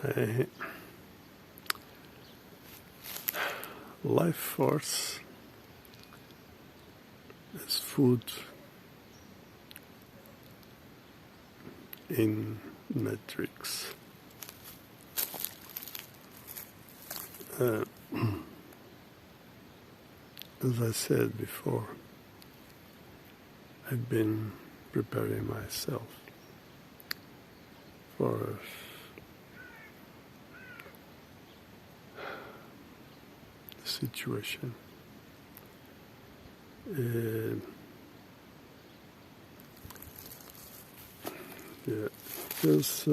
a life force is food in matrix. As I said before, I've been preparing myself for the situation. Because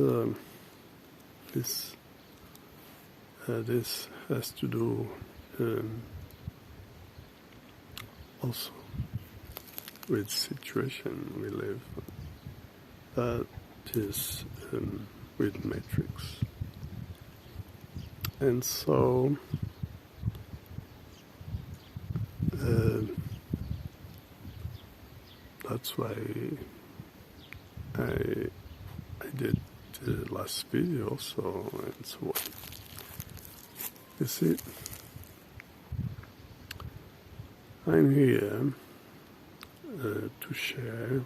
this has to do also with situation we live. That is with matrix, and so that's why I did the last video also, and so on. You see, I'm here to share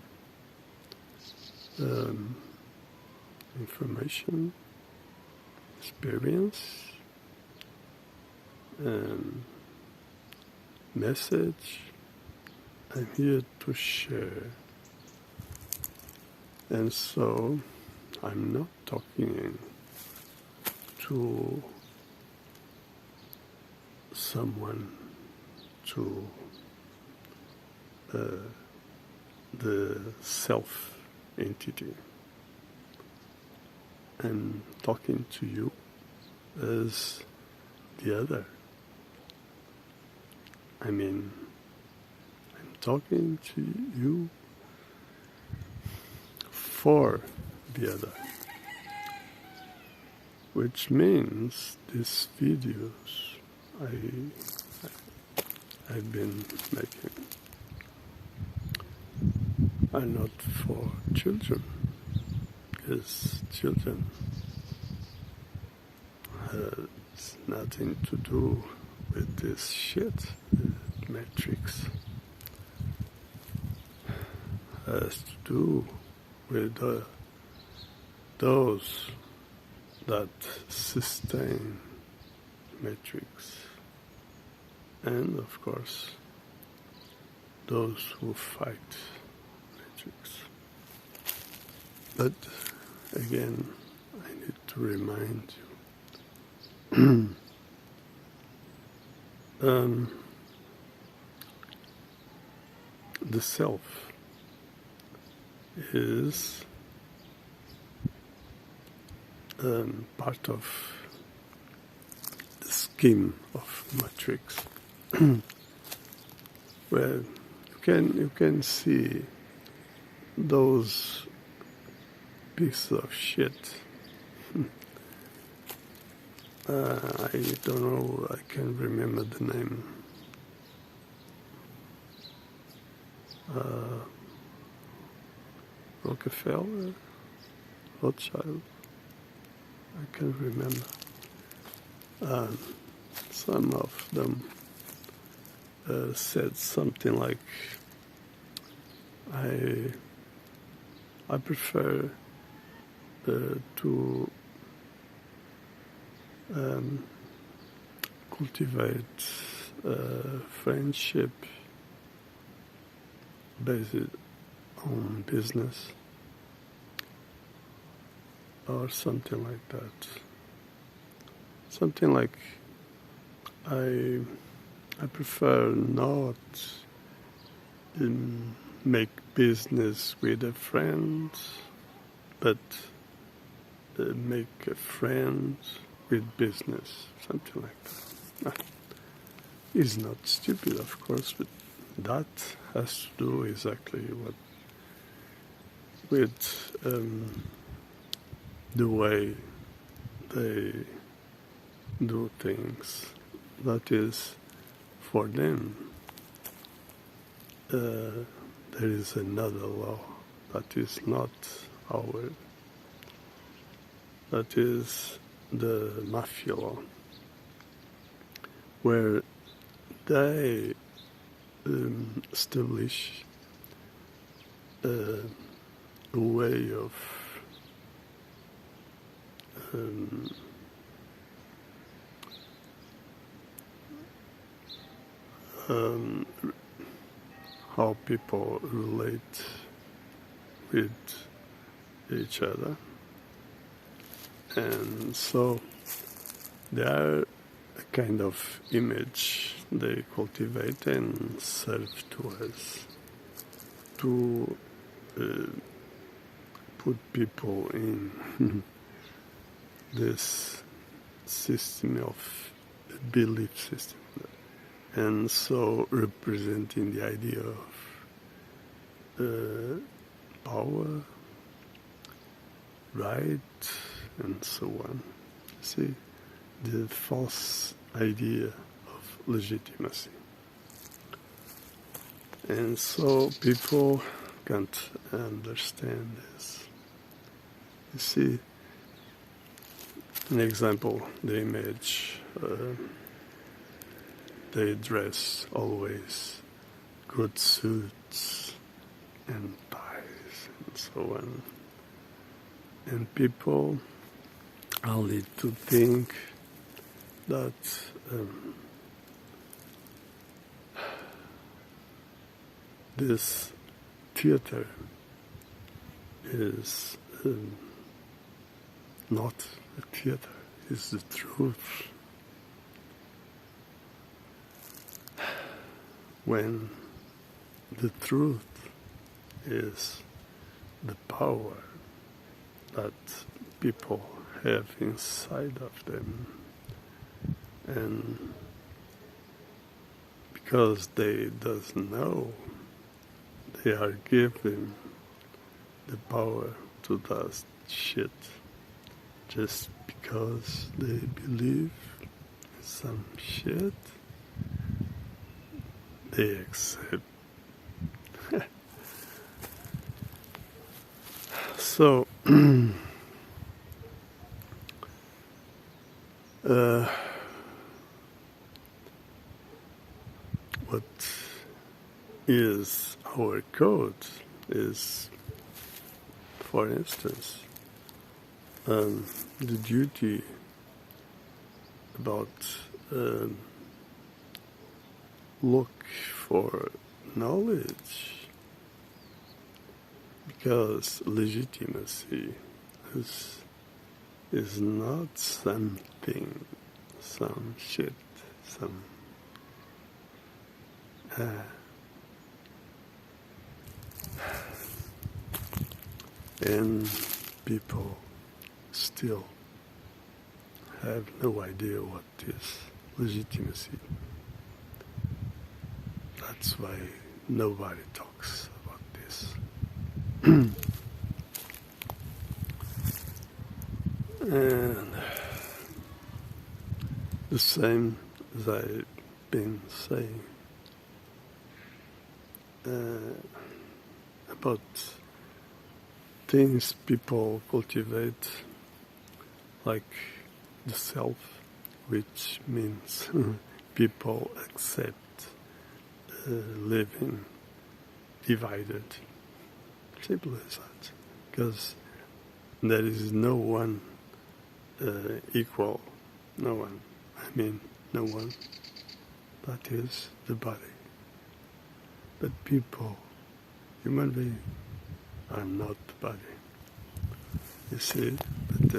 information, experience, message. I'm here to share. And so I'm not talking to someone, to the self entity. I'm talking to you as the other. I mean, I'm talking to you for the other, which means these videos I've been making are not for children, because children has nothing to do with this shit. Matrix has to do with those that sustain matrix, and of course those who fight matrix. But again, I need to remind you the self is part of the scheme of matrix, where you can see those pieces of shit. I don't know, I can't remember the name. Rockefeller, Rothschild, I can't remember. Some of them said something like, I prefer to cultivate friendship based on business, or something like that. Something like, I prefer not make business with a friend, but make a friend with business, something like that. It's not stupid, of course, but that has to do exactly with the way they do things. That is, for them, there is another law that is not ours. That is the mafia law, where they establish a way of how people relate with each other. And so they are a kind of image they cultivate and serve to us to put people in this system of belief system, and so representing the idea of power, right, and so on. See, the false idea of legitimacy. And so people can't understand this. You see, an example, the image, they dress always good suits and ties and so on. And people are led to think that this theater is not a theater, it's the truth. When the truth is the power that people have inside of them, and because they doesn't know, they are given the power to do shit just because they believe in some shit. They accept. So what is our code is, for instance, the duty about look for knowledge, because legitimacy is not something, some shit, some and people still have no idea what is legitimacy. That's why nobody talks about this. And the same as I've been saying about things people cultivate, like the self, which means people accept living divided, simple as that, because there is no one equal, no one, no one, that is the body. But people, human beings, are not the body. You see, but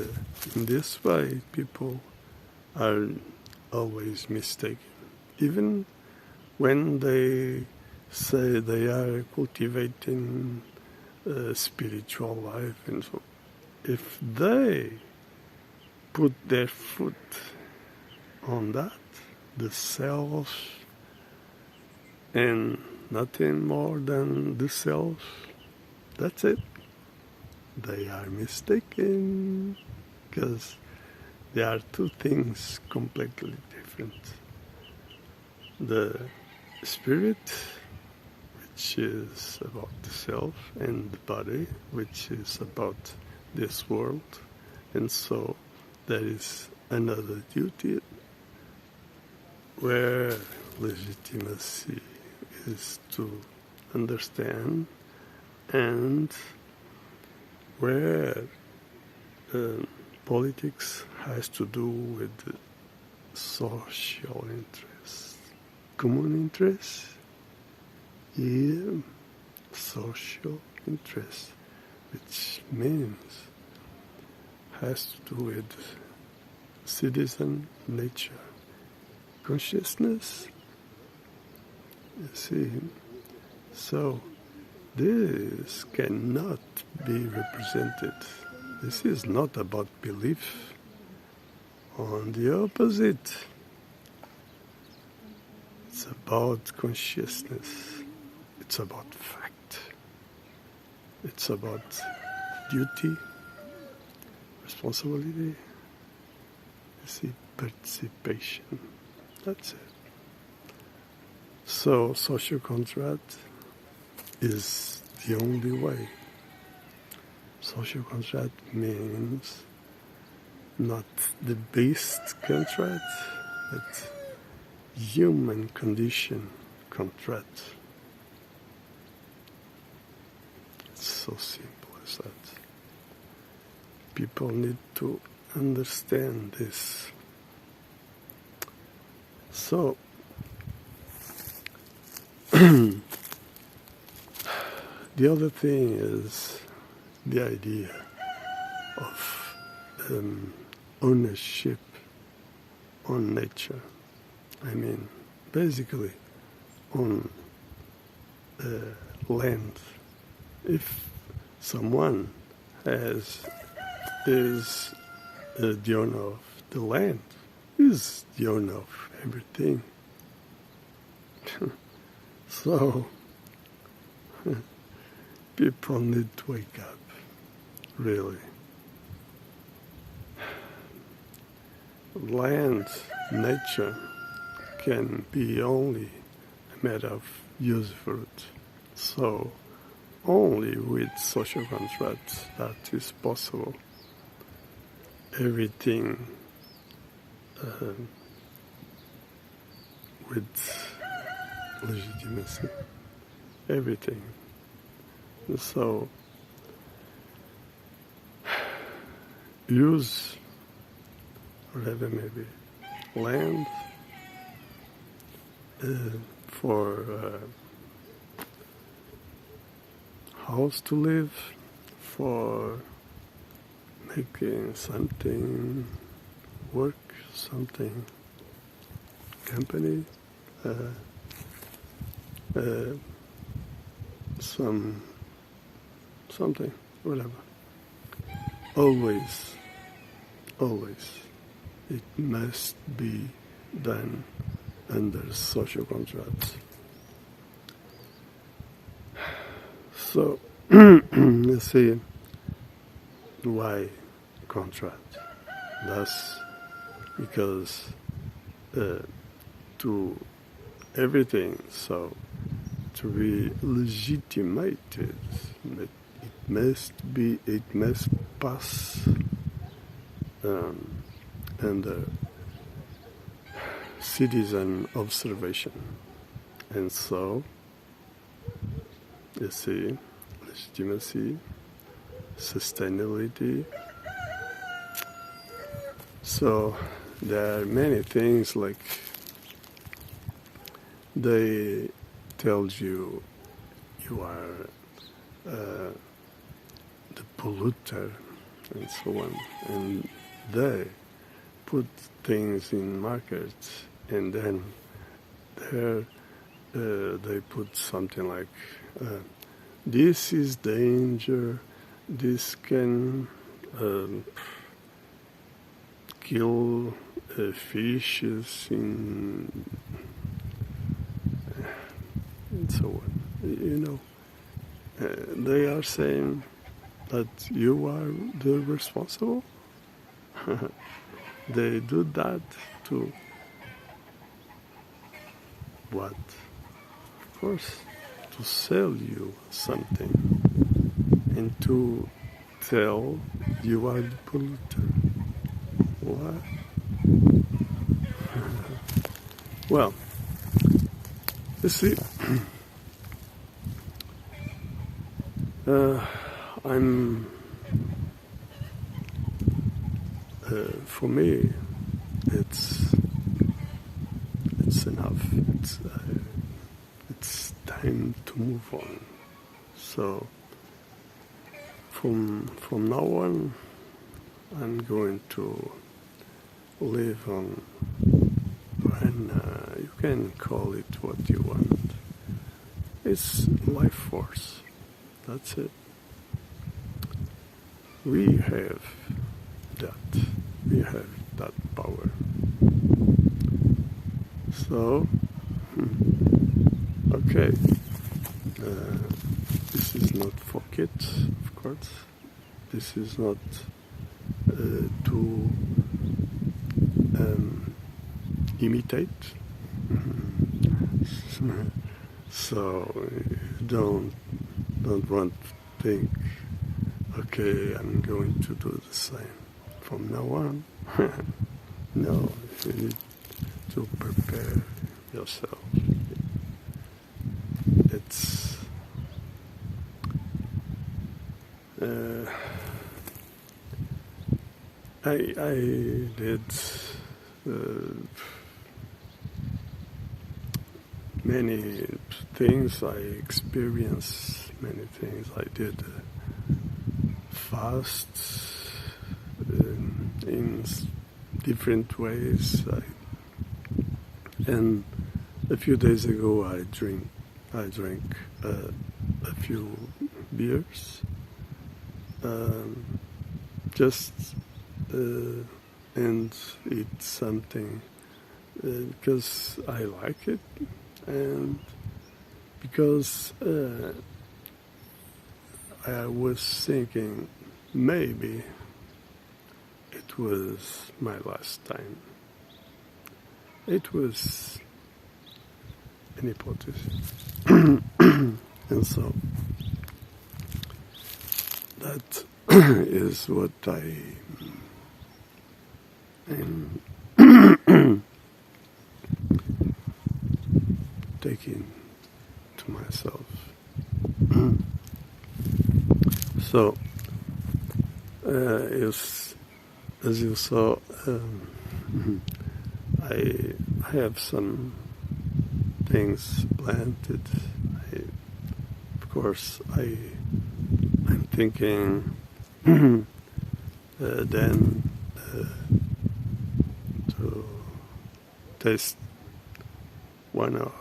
in this way, people are always mistaken. Even when they say they are cultivating a spiritual life and so, if they put their foot on that, the self, and nothing more than the self, that's it. They are mistaken, because they are two things completely different. The spirit, which is about the self, and the body, which is about this world. And so there is another duty where legitimacy is to understand, and where politics has to do with social interests, common interests, and social interests, which means has to do with citizen nature, consciousness. You see, so this cannot be represented. This is not about belief. On the opposite, it's about consciousness. It's about fact. It's about duty, responsibility. You see, participation. That's it. So, social contract is the only way. Social contract means not the best contract, but human condition contract. It's so simple as that. People need to understand this. So, the other thing is the idea of ownership on nature. I mean, basically on land. If someone is the owner of the land, is the owner of everything. So, people need to wake up, really. Land, nature, can be only a matter of usufruct. So, only with social contracts that is possible. Everything with legitimacy. Everything. So, use, whatever maybe, land for house to live, for making something work, something company, something, whatever. Always, it must be done under social contracts. So, you see, why contract? That's because to everything, so to be legitimated, it must pass under citizen observation. And so, you see, legitimacy, sustainability. So there are many things like they tell you are the polluter and so on, and they put things in markets, and then there they put something like this is danger, this can kill fishes and so on. You know, they are saying that you are the responsible. They do that to what? Of course, to sell you something and to tell you are the polluter. what? Well, you see, I'm, for me, it's enough. It's time to move on. So from now on, I'm going to live on, and you can call it what you want. It's life force. That's it. We have that. We have that power. So, okay. This is not for kids, of course. This is not to imitate. So don't want to think, okay, I'm going to do the same from now on. No, you need to prepare yourself. It's I did many things. I experienced many things. I did fast in different ways. And a few days ago, I drank a few beers, just and eat something because I like it, and because I was thinking maybe it was my last time. It was an hypothesis. And so that is what I am taking to myself. So, as you saw, I have some things planted. Of course, I'm thinking then to taste one or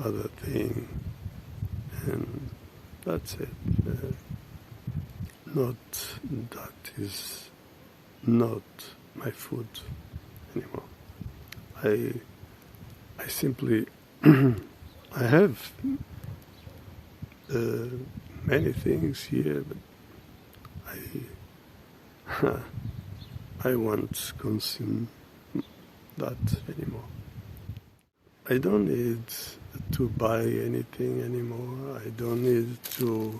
other thing, and that's it. That is not my food anymore. I simply I have many things here, but I won't consume that anymore. I don't need to buy anything anymore. I don't need to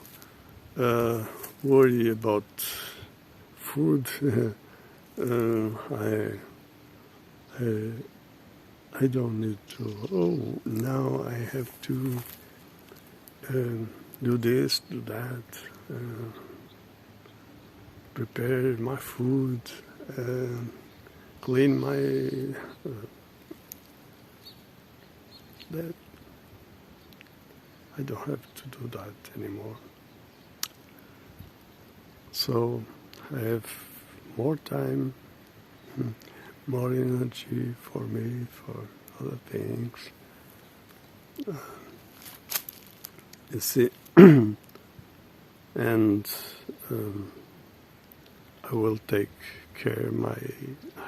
worry about food. I don't need to, now I have to do this, do that, prepare my food, clean my that. I don't have to do that anymore. So I have more time, more energy for me, for other things. You see, and I will take care of my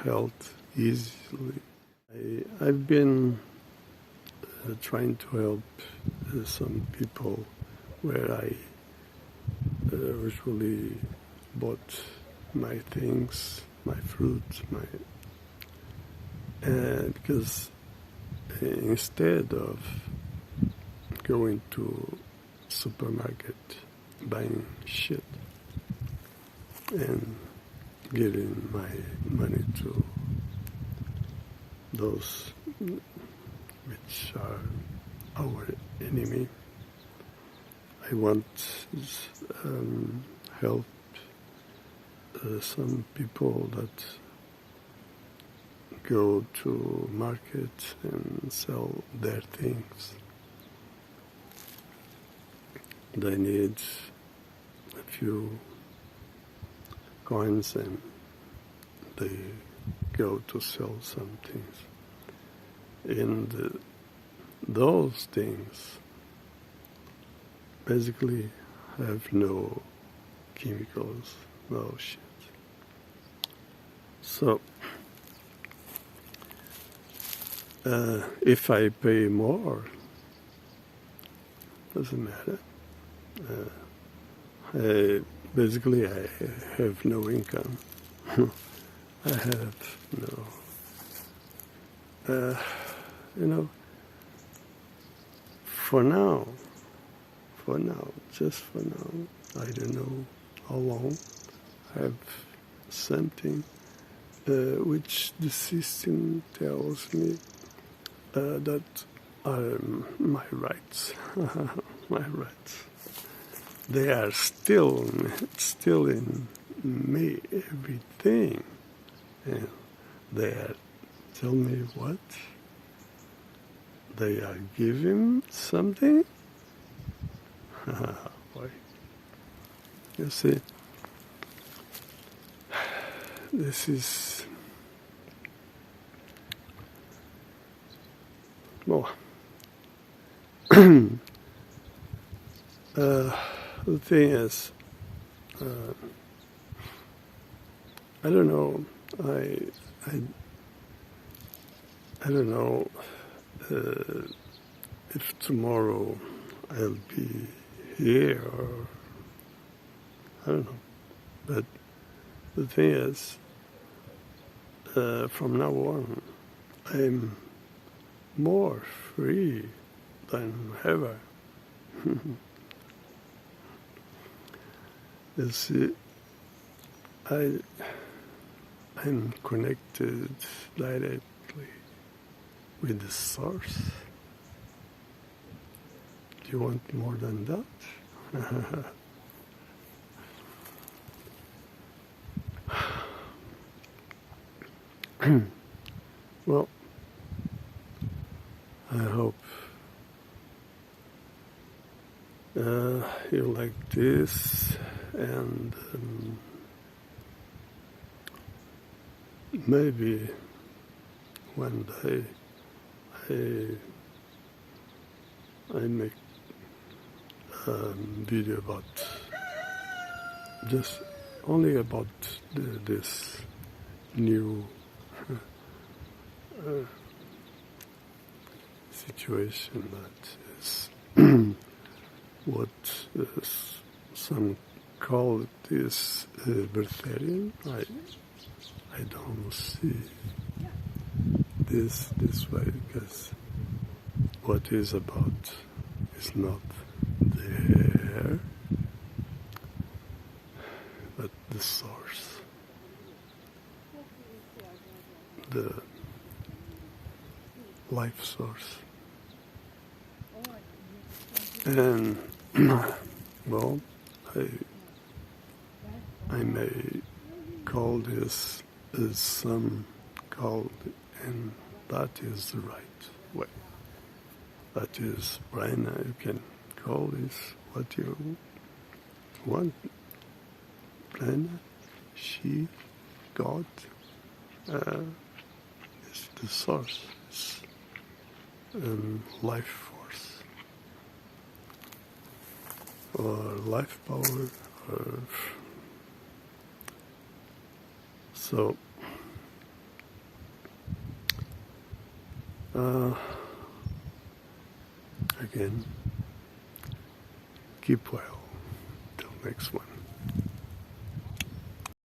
health easily. I've been trying to help some people where I usually bought my things, my fruit, because instead of going to supermarket buying shit and giving my money to those which are our enemy. I want help some people that go to market and sell their things. They need a few coins and they go to sell some things. And those things basically have no chemicals, no shit. So, if I pay more, doesn't matter. Basically, I have no income. I have no, for now, just for now, I don't know how long, I have something which the system tells me that are my rights. My rights. They are still in me, everything. And they are, tell me what? They are giving something? Boy. You see, this is, well, the thing is, I don't know, I don't know if tomorrow I'll be here or I don't know. But the thing is, from now on, I'm more free than ever. You see, I'm connected directly with the source. Do you want more than that? Well, I hope you like this, and maybe one day I make a video about just only about this new situation that is what some call it is breatharian. I don't see this way because what is about is not there, but the source, the life source. And well, I may call this as some called, and that is the right way. That is Prana. You can call this what you want. Prana, she, God, is the source, is life force, or life power, or so. Again, keep well. Till next one.